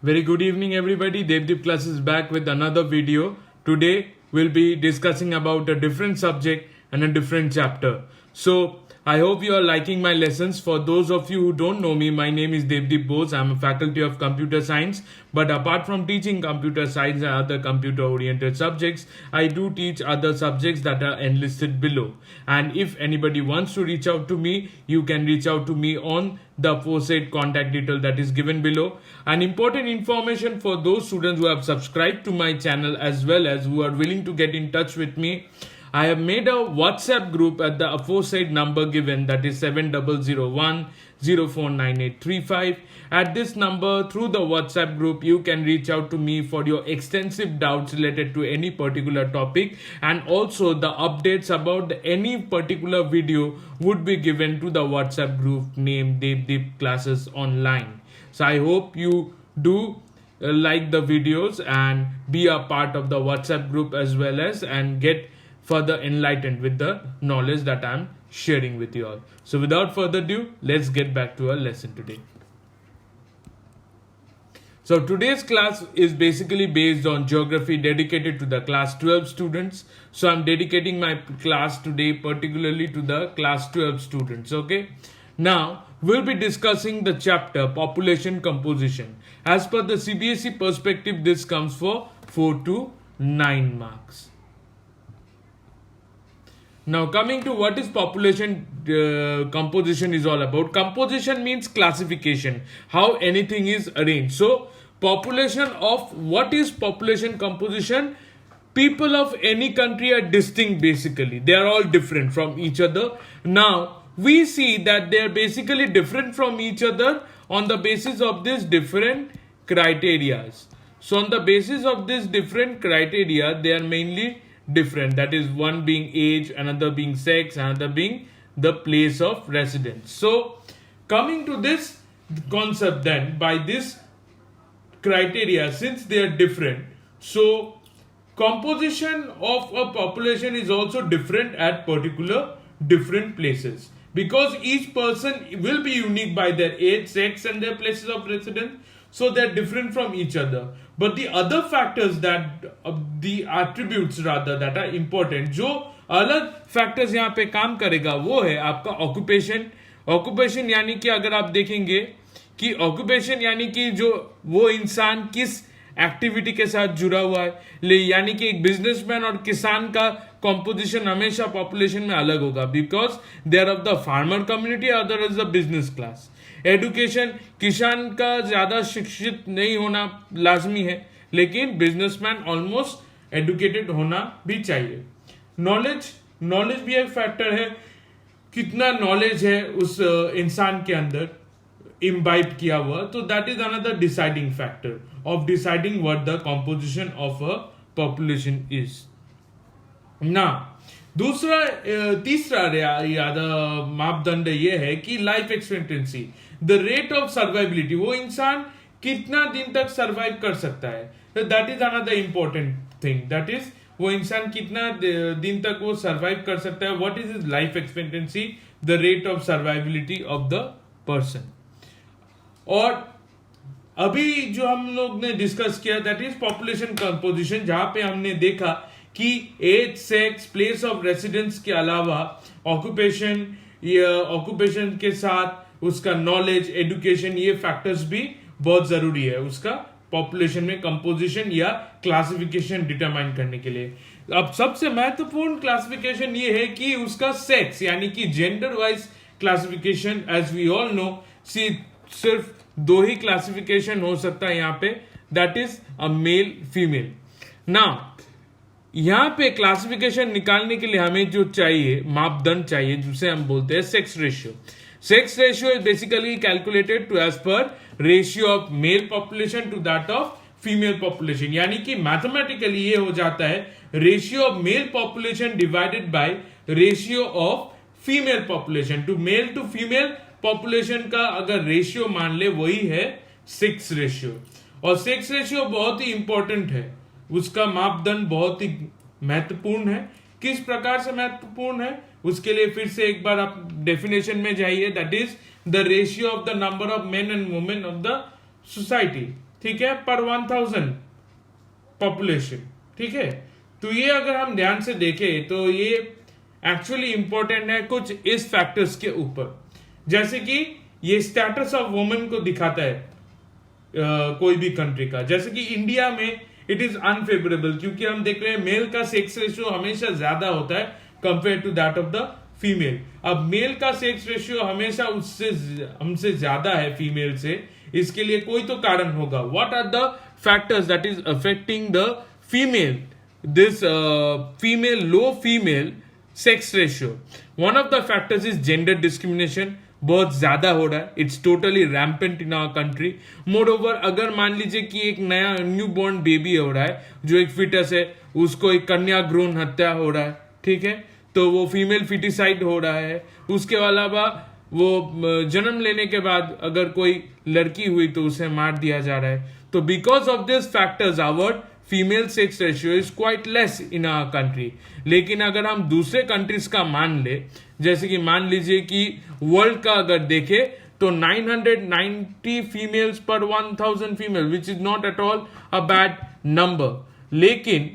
Very good evening, everybody. Devdeep Class is back with another video. Today, we'll be discussing about a different subject and a different chapter. So, I hope you are liking my lessons. For those of you who don't know me, my name is Devdeep Bose. I'm a faculty of computer science. But apart from teaching computer science and other computer-oriented subjects, I do teach other subjects that are enlisted below. And if anybody wants to reach out to me, you can reach out to me on the aforesaid contact detail that is given below. And important information for those students who have subscribed to my channel as well as who are willing to get in touch with me, I have made a WhatsApp group at the aforesaid number given, that is 7001 049835. At this number, through the WhatsApp group, you can reach out to me for your extensive doubts related to any particular topic, and also the updates about any particular video would be given to the WhatsApp group named Devdeep Classes Online. So I hope you do like the videos and be a part of the WhatsApp group as well as and get further enlightened with the knowledge that I'm sharing with you all. So without further ado, let's get back to our lesson today. So today's class is basically based on geography dedicated to the class 12 students. So I'm dedicating my class today particularly to the class 12 students. Okay. Now we'll be discussing the chapter population composition. As per the CBSE perspective, this comes for 4 to 9 marks. Now coming to what is population composition is all about. Composition means classification, how anything is arranged. So population of, what is population composition? People of any country are distinct basically. They are all different from each other. Now we see that they are basically different from each other on the basis of these different criteria. So on the basis of this different criteria, they are mainly different, that is one being age, another being sex, another being the place of residence. So coming to this concept, then by this criteria, since they are different, so composition of a population is also different at particular different places, because each person will be unique by their age, sex and their places of residence. So they're different from each other. But the other factors that the attributes rather that are important, जो अलग factors यहाँ पे काम करेगा वो है आपका occupation. Occupation यानी कि अगर आप देखेंगे कि occupation यानी कि जो वो इंसान किस एक्टिविटी के साथ जुड़ा हुआ है, यानी कि एक बिजनेसमैन और किसान का कॉम्पोजिशन हमेशा पॉपुलेशन में अलग होगा, because they are of the farmer community, other is the business class. Education, किसान का ज्यादा शिक्षित नहीं होना लाजमी है, लेकिन बिजनेसमैन ऑलमोस्ट एडुकेटेड होना भी चाहिए. नॉलेज भी एक फैक्टर है, कितना नॉलेज है उस इंसान के अंदर imbibe किया हुआ, तो that is another deciding factor of deciding what the composition of a population is. Now तीसरा मापदंड ये है कि life expectancy, the rate of survivability, वो इंसान कितना दिन तक सर्वाइव कर सकता है. That is another important thing, that is वो इंसान कितना दिन तक वो सर्वाइव कर सकता है. What is his life expectancy, the rate of survivability of the person. और अभी जो हम लोग ने डिस्कस किया दैट इज पॉपुलेशन कंपोजिशन, जहां पे हमने देखा कि age, sex, place of residence के अलावा ऑक्यूपेशन के साथ उसका नॉलेज, एजुकेशन, ये फैक्टर्स भी बहुत जरूरी है उसका पॉपुलेशन में कंपोजिशन या क्लासिफिकेशन डिटरमाइन करने के लिए. अब सबसे महत्वपूर्ण क्लासिफिकेशन ये है कि उसका सेक्स, यानी कि gender wise classification. As we all know, सिर्फ दो ही क्लासिफिकेशन हो सकता है यहाँ पे, that is a male female. Now यहाँ पे क्लासिफिकेशन निकालने के लिए हमें जो चाहिए, मापदंड चाहिए, जिसे हम बोलते हैं sex ratio. Sex ratio is basically calculated to as per ratio of male population to that of female population. यानी कि मैथमेटिकली ये हो जाता है ratio of male population divided by ratio of female population. To male to female population का अगर ratio मान ले, वही है सेक्स रेशियो. और सेक्स रेशियो बहुत ही इंपॉर्टेंट है, उसका मापदंड बहुत ही महत्वपूर्ण है. किस प्रकार से महत्वपूर्ण है उसके लिए फिर से एक बार आप डेफिनेशन में जाइए, that is the ratio of the number of main and women of the society. ठीक है, पर 1000 पॉपुलेशन, ठीक है। तो ये अगर हम ध्यान से देखें तो ये एक्चुअली इंपॉर्टेंट है कुछ इस फैक्टर्स के ऊपर, जैसे कि ये स्टेटस ऑफ वुमेन को दिखाता है कोई भी कंट्री का। जैसे कि इंडिया में इट इज अनफेवरेबल, क्योंकि हम देख रहे हैं मेल का सेक्स रेशियो हमेशा ज्यादा होता है compare to that of the female. अब मेल का सेक्स रेशियो हमेशा उससे हमसे ज्यादा है फीमेल से, इसके लिए कोई तो कारण होगा। What are the factors that is affecting the female, this female low female sex ratio? One of the factors is gender discrimination, बहुत ज्यादा हो रहा है, it's totally rampant in our country. Moreover, अगर मान लीजिए कि एक नया न्यू बॉर्न बेबी हो रहा है, जो एक फिटस है, उसको एक कन्या भ्रूण हत्या हो रहा है, ठीक है, तो वो फीमेल फिटिसाइड हो रहा है। उसके अलावा वो जन्म लेने के बाद अगर कोई लड़की हुई तो उसे मार दिया जा रहा है। तो because of this factors our female sex ratio is quite less in our country. लेकिन अगर हम दूसरे कंट्रीज का मान ले, जैसे कि मान लीजिए कि वर्ल्ड का अगर देखे तो 990 फीमेल्स पर 1000 female, which is not at all a bad number. लेकिन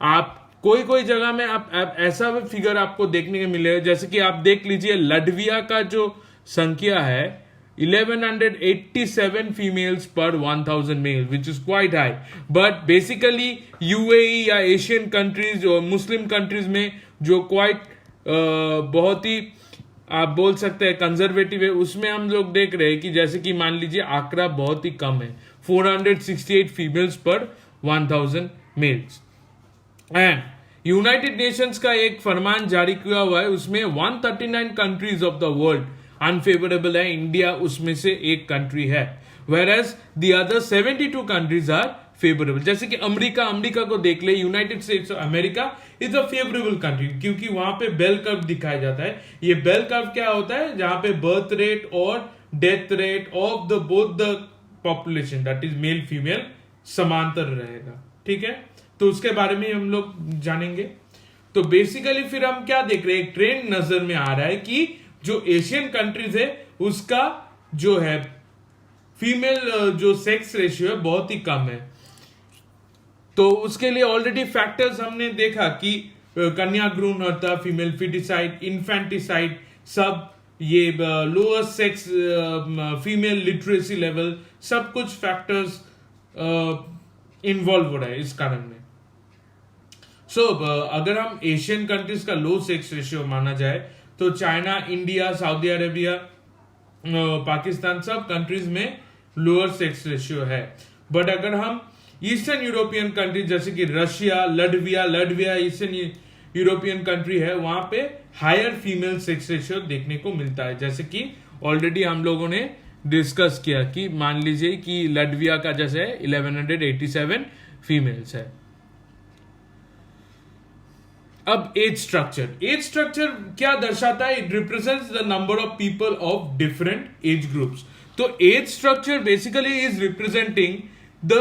आप कोई कोई जगह में आप ऐसा फिगर आपको देखने को मिलेगा, जैसे कि आप देख लीजिए लटविया का जो संख्या है 1187 फीमेल्स पर 1000 male, which is quite high. But basically UAE या एशियन कंट्रीज और मुस्लिम कंट्रीज में जो क्वाइट बहुत ही आप बोल सकते हैं कंजर्वेटिव है, उसमें हम लोग देख रहे हैं कि जैसे कि मान लीजिए आंकड़ा बहुत ही कम है, 468 फीमेल्स पर 1000 मेल्स। एंड यूनाइटेड नेशंस का एक फरमान जारी किया हुआ है, उसमें 139 countries of the world unfavourable है, इंडिया उसमें से एक कंट्री है, whereas the other 72 countries are favourable. जैसे कि अमेरिका को देख ले, United states of America is a favourable country, क्योंकि वहां पे बेल कर्व दिखाया जाता है। ये बेल कर्व क्या होता है, जहां पे बर्थ रेट और death rate of the both the population that is male female समांतर रहेगा, ठीक है। तो उसके बारे में हम लोग जानेंगे। तो बेसिकली फिर हम क्या देख रहे हैं, एक ट्रेंड नजर में आ रहा है कि जो एशियन कंट्रीज है उसका जो है फीमेल जो सेक्स रेशियो है बहुत ही कम है। तो उसके लिए ऑलरेडी फैक्टर्स हमने देखा कि कन्या भ्रूण हत्या, फीमेल फिटिसाइड, इन्फेंटिसाइड, सब ये lower sex female literacy level, सब कुछ फैक्टर्स इन्वॉल्व हो रहा है इस कारण में। सो अगर हम एशियन कंट्रीज का लो सेक्स रेशियो माना जाए तो China, India, Saudi Arabia, Pakistan, सब कंट्रीज में लोअर सेक्स रेशियो है। बट अगर हम ईस्टर्न यूरोपियन कंट्री जैसे कि रशिया, लटविया ईस्टर्न यूरोपियन कंट्री है, वहां पे हायर फीमेल सेक्स रेशियो देखने को मिलता है। जैसे कि ऑलरेडी हम लोगों ने डिस्कस किया कि मान लीजिए कि लटविया का जैसे 1187 फीमेल्स है। अब एज स्ट्रक्चर क्या दर्शाता है, it represents the number of people of different age groups. तो age structure basically is representing the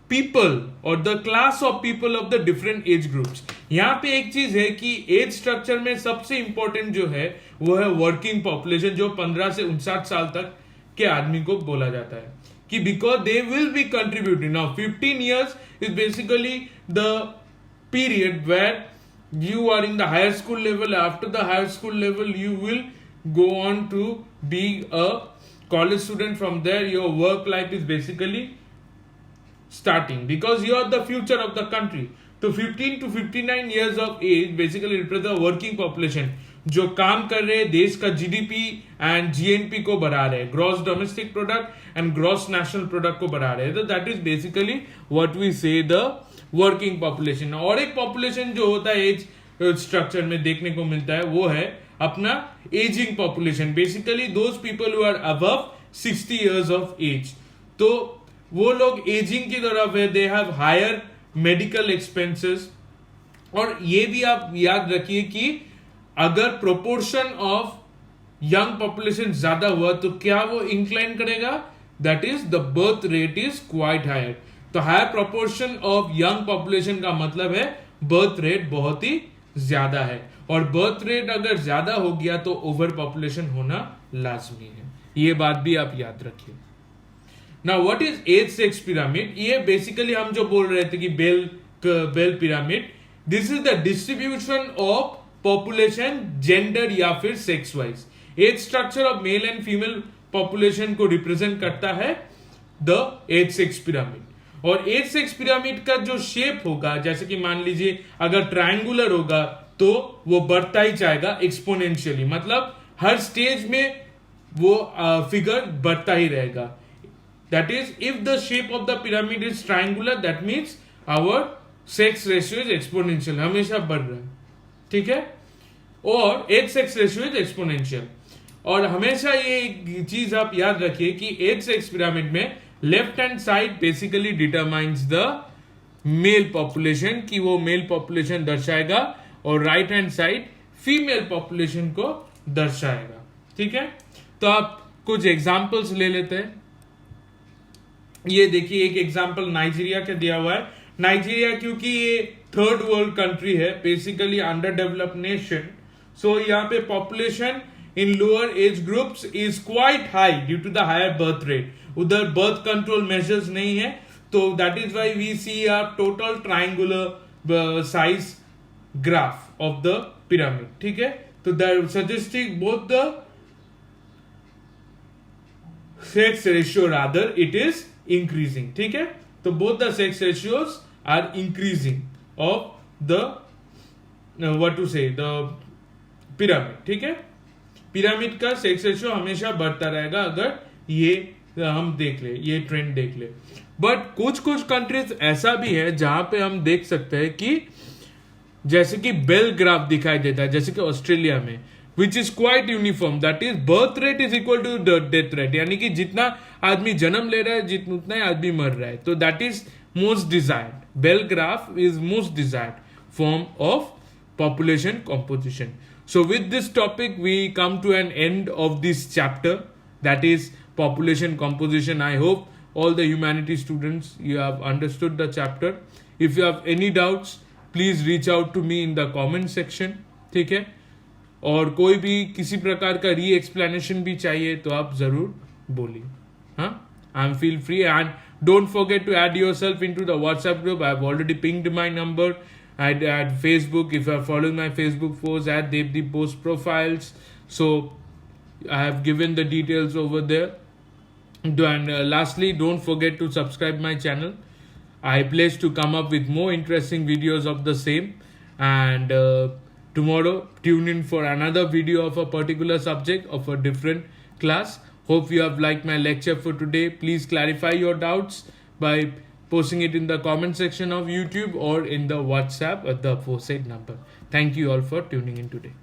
people और the class of people of the different age groups. यहां पे एक चीज है कि एज स्ट्रक्चर में सबसे इंपॉर्टेंट जो है वो है वर्किंग पॉपुलेशन, जो 15 से 59 साल तक के आदमी को बोला जाता है कि because they will be contributing. Now 15 years is basically the period where you are in the higher school level. After the higher school level you will go on to be a college student. From there your work life is basically starting, because you are the future of the country. तो 15 to 59 years of age basically represent the working population, जो काम कर रहे हैं, देश का GDP and GNP को बढ़ा रहे हैं, gross domestic product and gross national product को बढ़ा रहे हैं। तो that is basically what we say the working population. और एक पॉपुलेशन जो होता है एज स्ट्रक्चर में देखने को मिलता है वो है अपना ageing population, basically those people who are above 60 years of age. तो वो लोग एजिंग की तरफ है, they have higher medical expenses. और ये भी आप याद रखिए कि अगर प्रोपोर्शन ऑफ यंग पॉपुलेशन ज्यादा हुआ तो क्या वो इंक्लाइन करेगा, that is the birth rate is quite higher. तो higher proportion of young population का मतलब है बर्थ रेट बहुत ही ज्यादा है, और बर्थ रेट अगर ज्यादा हो गया तो ओवर पॉपुलेशन होना लाजमी है। ये बात भी आप याद रखिए। Now what is 8 sex pyramid? ये बेसिकली हम जो बोल रहे थे कि bell pyramid, this is the distribution of population gender या फिर sex wise. Age structure of male and female population को रिप्रेजेंट करता है द 8 सेक्स पिरामिड. और 8 सेक्स पिरामिड का जो शेप होगा, जैसे कि मान लीजिए अगर ट्रायंगुलर होगा तो वो बढ़ता ही जाएगा एक्सपोनेंशियली, मतलब हर स्टेज में वो फिगर बढ़ता ही रहेगा. That is if the shape of the pyramid is triangular, that means our sex ratio is exponential, हमेशा बढ़ रहा है. ठीक है. और age sex ratio is exponential. और हमेशा ये एक चीज आप याद रखिए कि एज सेक्स पिरामिड में left hand side basically determines the male population, कि वो मेल पॉपुलेशन दर्शाएगा, और right hand side female population को दर्शाएगा. ठीक है. तो आप कुछ एग्जांपल्स ले लेते हैं. ये देखिए एक एग्जांपल नाइजीरिया का दिया हुआ है. नाइजीरिया क्योंकि ये थर्ड वर्ल्ड कंट्री है, basically under developed nation, so यहाँ पे population in lower age groups is quite high due to the higher birth rate. उधर बर्थ कंट्रोल मेजर्स नहीं है, तो that is why we see a total triangular size graph of the pyramid. ठीक है. तो that suggesting both the sex ratio, rather it is increasing. ठीक है. तो both the sex ratios are increasing of the what to say the pyramid. ठीक है. Pyramid का sex ratio हमेशा बढ़ता रहेगा अगर ये हम देख ले, ये ट्रेंड देख ले. बट कुछ कंट्रीज ऐसा भी है जहां पे हम देख सकते हैं कि जैसे कि बेल ग्राफ दिखाई देता है, जैसे कि ऑस्ट्रेलिया में, which is quite uniform, that is birth rate is equal to death rate, यानी कि जितना आदमी जन्म ले रहा है उतना ही आदमी मर रहा है. तो that is most desired. Bell graph is most desired form of population composition. So with this topic we come to an end of this chapter, that is population composition. I hope all the humanities students you have understood the chapter. If you have any doubts please reach out to me in the comment section. ठीक है. और कोई भी किसी प्रकार का री explanation भी चाहिए तो आप जरूर बोलिए. हाँ, I am feel free, and don't forget to add yourself into the WhatsApp group. I have already pinged my number. At Facebook, if you are following my Facebook posts at Devdeep Post Profiles, so I have given the details over there. And lastly, don't forget to subscribe my channel. I place to come up with more interesting videos of the same. And tomorrow, tune in for another video of a particular subject of a different class. Hope you have liked my lecture for today. Please clarify your doubts by posting it in the comment section of YouTube or in the WhatsApp at the aforesaid number. Thank you all for tuning in today.